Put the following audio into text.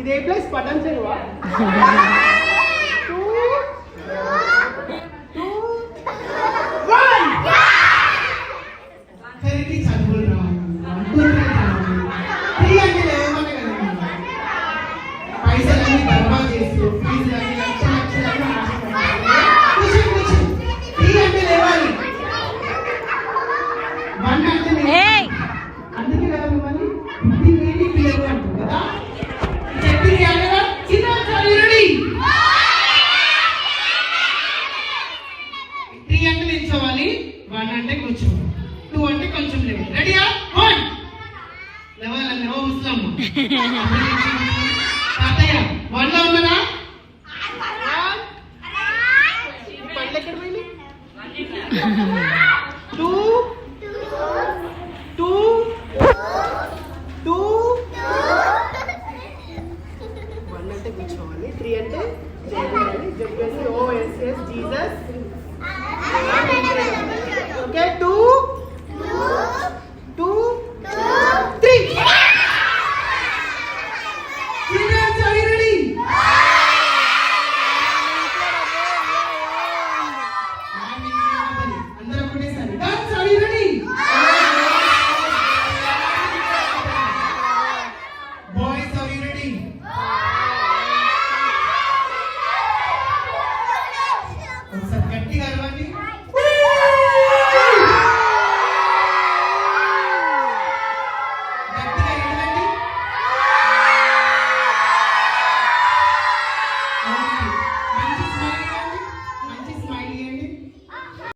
ఇదే ప్లేస్ పటం చెరువా చదువులు పైసలన్నీ బర్బా చేస్తూ ఫీజులన్నీ లక్ష అంటే లేవాలి వన్ అంటే అందుకే కదా మిమ్మల్ని పిల్లలు అంటారు కదా త్రీ అంటే నిల్చోవాలి వన్ అంటే కూర్చోవాలి టూ అంటే కొంచెం లేవాలి రెడీయా వన్ లేవాలని ముసలమ్మ తాతయ్య వన్ లో ఉన్నదా పళ్ళు ఎక్కడ పోయింది టూ